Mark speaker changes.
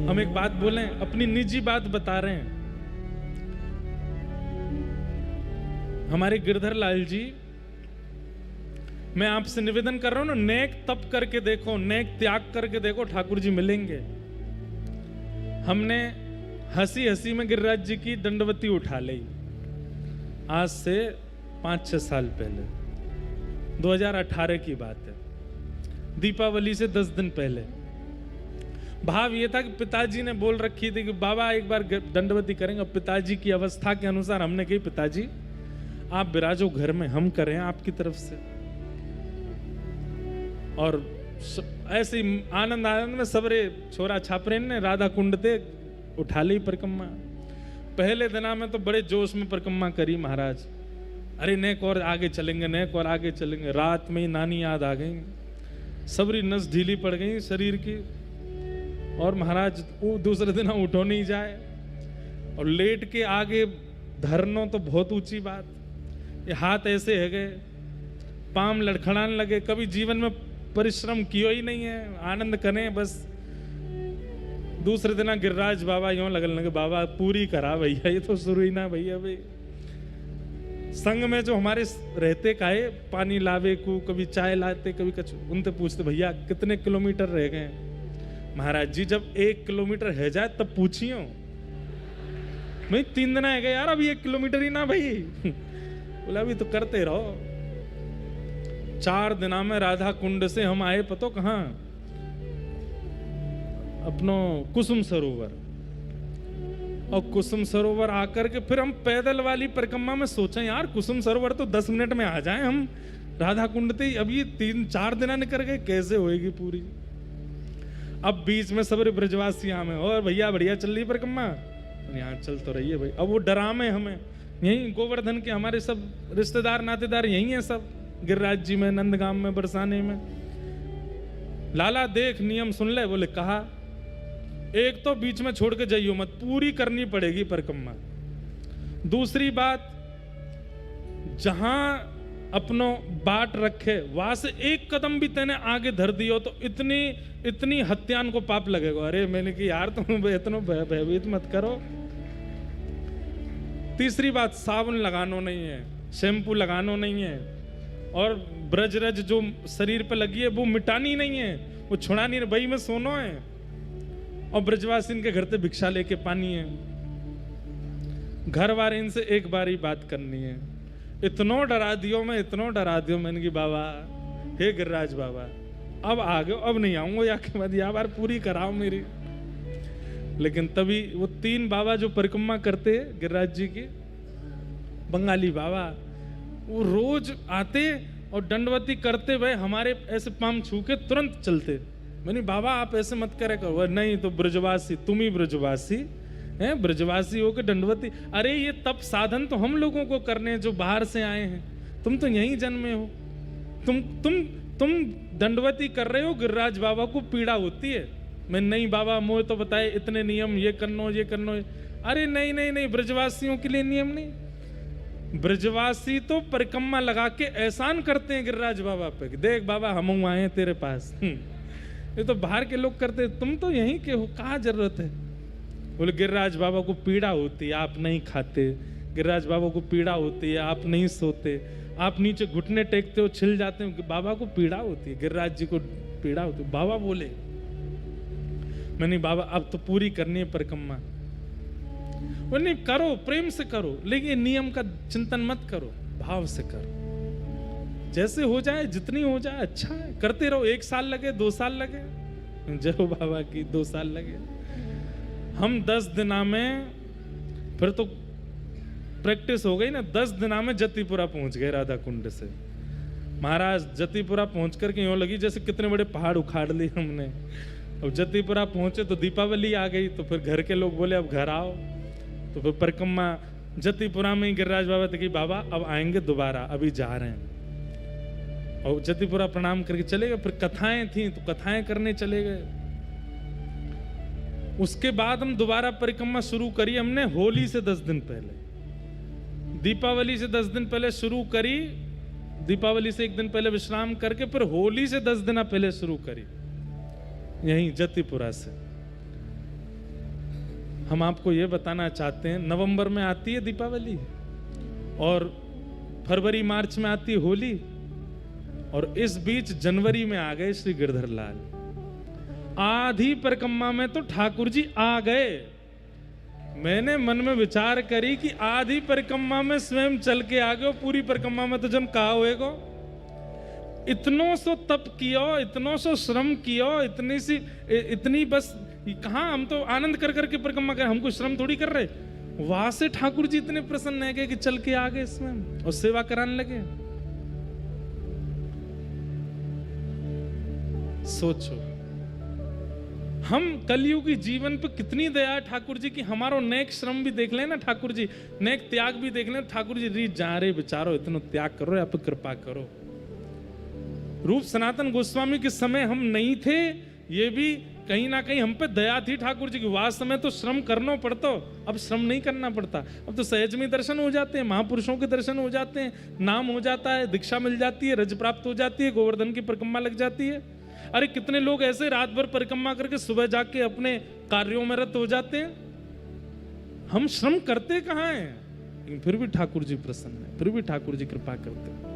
Speaker 1: हम एक बात बोलें, अपनी निजी बात बता रहे हैं। हमारे गिरधर लाल जी, मैं आपसे निवेदन कर रहा हूं ना, नेक तप करके देखो, नेक त्याग करके देखो, ठाकुर जी मिलेंगे। हमने हंसी हंसी में गिरिराज जी की दंडवती उठा ली आज से 5-6 साल पहले, 2018 की बात है, दीपावली से 10 दिन पहले। भाव ये था कि पिताजी ने बोल रखी थी कि बाबा एक बार दंडवती करेंगे। पिताजी की अवस्था के अनुसार हमने कही, पिताजी आप विराजो घर में, हम करें आपकी तरफ से। और ऐसे आनंद आनंद में सबरे छोरा छापरे ने राधा कुंड ते उठा ली परिक्रमा। पहले दिना में तो बड़े जोश में परिक्रमा करी महाराज, अरे नेक और आगे चलेंगे, नेक और आगे चलेंगे। रात में ही नानी याद आ गई, सबरी नस ढीली पड़ गई शरीर की, और महाराज दूसरे दिन उठो नहीं जाए, और लेट के आगे धरनो तो बहुत ऊंची बात। ये हाथ ऐसे है गए, पाम लड़खड़ाने लगे। कभी जीवन में परिश्रम किया ही नहीं है, आनंद करें बस। दूसरे दिन गिरिराज बाबा यूं लगने लगे, बाबा पूरी करा भैया, ये तो शुरू ही ना भैया। भाई संग में जो हमारे रहते काहे, पानी लावे को, कभी चाय लाते, कभी कुछ, उनसे पूछते भैया कितने किलोमीटर रह गए। महाराज जी जब 1 किलोमीटर है जाए तब पूछियो, भाई 3 दिन है गए यार, अभी 1 किलोमीटर ही ना भाई। बोला अभी तो करते रहो। 4 दिना में राधा कुंड से हम आए पतो कहां, अपनो कुसुम सरोवर। और कुसुम सरोवर आकर के फिर हम पैदल वाली परिक्रमा में सोचे यार कुसुम सरोवर तो 10 मिनट में आ जाए हम राधा कुंड थे। अब ये 3-4 दिन निकल गए, कैसे होएगी पूरी। अब बीच में सब ब्रजवासी में, और भैया बढ़िया चल रही परिक्रमा, यहाँ चल तो रही है भाई। अब वो डरामे हमें, यही गोवर्धन के हमारे सब रिश्तेदार नातेदार यही हैं सब, गिरिराज जी में, नंदगाम में, बरसाने में। लाला देख नियम सुन ले, बोले कहा एक तो बीच में छोड़ के जाइयो मत, पूरी करनी पड़ेगी परिक्रमा। दूसरी बात, जहां अपनो बाट रखे वहां से 1 कदम भी तेने आगे धर दियो तो इतनी हत्यान को पाप लगेगा। अरे मैंने कि यार तुम इतना भयभीत मत करो। तीसरी बात, साबुन लगानो नहीं है, शैम्पू लगानो नहीं है, और ब्रजरज जो शरीर पे लगी है वो मिटानी नहीं है, वो छुड़ानी है, वही में सोनो है। और ब्रजवासी के घर से भिक्षा लेके पानी है। घर वाले इनसे एक बार ही बात करनी है। इतनो डरा दियो मैं, इतनो डरा दियो मैंने कि बाबा हे गिरिराज बाबा अब आ गए, अब नहीं आऊंगा, या के बाद या बार पूरी कराओ मेरी। लेकिन तभी वो 3 बाबा जो परिक्रमा करते गिरिराज जी की, बंगाली बाबा, वो रोज आते और दंडवती करते हुए हमारे ऐसे पाम छू के तुरंत चलते। मैंने बाबा आप ऐसे मत करे करो। नहीं तो ब्रजवासी, तुम ही ब्रजवासी हैं, ब्रजवासी हो के दंडवती। अरे ये तप साधन तो हम लोगों को करने जो बाहर से आए हैं, तुम तो यहीं जन्मे हो। तुम दंडवती कर रहे हो, गिरिराज बाबा को पीड़ा होती है। मैं नहीं बाबा मोह तो बताए इतने नियम, ये करनो ये करनो। अरे नहीं नहीं नहीं, ब्रजवासियों के लिए नियम नहीं। ब्रजवासी तो परिक्रमा लगा के एहसान करते हैं गिरिराज बाबा पे, देख बाबा हम आए हैं तेरे पास। ये तो बाहर के लोग करते, तुम तो यहीं के हो, कहाँ जरूरत है। बोले गिरिराज बाबा को पीड़ा होती है, आप नहीं खाते। गिरिराज बाबा को पीड़ा होती है, आप नहीं सोते। आप नीचे घुटने टेकते हो, छिल जाते हो, बाबा को पीड़ा होती है, गिरिराज जी को पीड़ा होती है। बाबा बोले मैंने बाबा अब तो पूरी करनी है परिक्रमा। वो नहीं करो, प्रेम से करो, लेकिन नियम का चिंतन मत करो, भाव से करो। जैसे हो जाए, जितनी हो जाए अच्छा है, करते रहो। 1 साल लगे, 2 साल लगे, जय हो बाबा की, 2 साल लगे। हम 10 दिना में, फिर तो प्रैक्टिस हो गई ना, 10 दिना में जतीपुरा पहुंच गए राधा कुंड से। महाराज जतीपुरा पहुंच करके यूं लगी जैसे कितने बड़े पहाड़ उखाड़ लिए हमने। अब जतीपुरा पहुंचे तो दीपावली आ गई, तो फिर घर के लोग बोले अब घर आओ। तो फिर परिक्रमा जतीपुरा में ही गिरिराज बाबा थे कि बाबा अब आएंगे दोबारा, अभी जा रहे हैं। और जतीपुरा प्रणाम करके चले गए। फिर कथाएं थी तो कथाएं करने चले गए। उसके बाद हम दोबारा परिक्रमा शुरू करी हमने होली से 10 दिन पहले, दीपावली से 10 दिन पहले शुरू करी। दीपावली से 1 दिन पहले विश्राम करके फिर होली से 10 दिन पहले शुरू करी, यहीं जतीपुरा से। हम आपको ये बताना चाहते हैं, नवंबर में आती है दीपावली और फरवरी मार्च में आती है होली, और इस बीच जनवरी में आ गए श्री गिरधर लाल। आधी परिक्रमा में तो ठाकुर जी आ गए। मैंने मन में विचार करी कि आधी परिक्रमा में स्वयं चल के आ गए, पूरी परिक्रमा में तो जन कहा होएगा। इतनों सो तप कियो, इतनों सो श्रम कियो, इतनी बस कहाँ, हम तो आनंद कर करके परिक्रमा कर, हमको श्रम थोड़ी कर रहे। वहां से ठाकुर जी इतने प्रसन्न है कि चल के आ गए स्वयं और सेवा कराने लगे। सोचो हम कलयुगी जीवन पे कितनी दया है ठाकुर जी की। हमारो नेक श्रम भी देख लेना ठाकुर जी, नेक त्याग भी देख लेना ठाकुर जी। री जा रे बेचारो, इतना त्याग करो, आप कृपा करो। रूप सनातन गोस्वामी के समय हम नहीं थे, ये भी कहीं ना कहीं हम पे दया थी ठाकुर जी की। वास्तव समय तो श्रम करना पड़ता, अब श्रम नहीं करना पड़ता। अब तो सहज में दर्शन हो जाते हैं, महापुरुषों के दर्शन हो जाते हैं, नाम हो जाता है, दीक्षा मिल जाती है, रज प्राप्त हो जाती है, गोवर्धन की परिक्रमा लग जाती है। अरे कितने लोग ऐसे रात भर परिक्रमा करके सुबह जाके अपने कार्यों में रत हो जाते हैं। हम श्रम करते कहाँ हैं, लेकिन फिर भी ठाकुर जी प्रसन्न है, फिर भी ठाकुर जी कृपा करते हैं।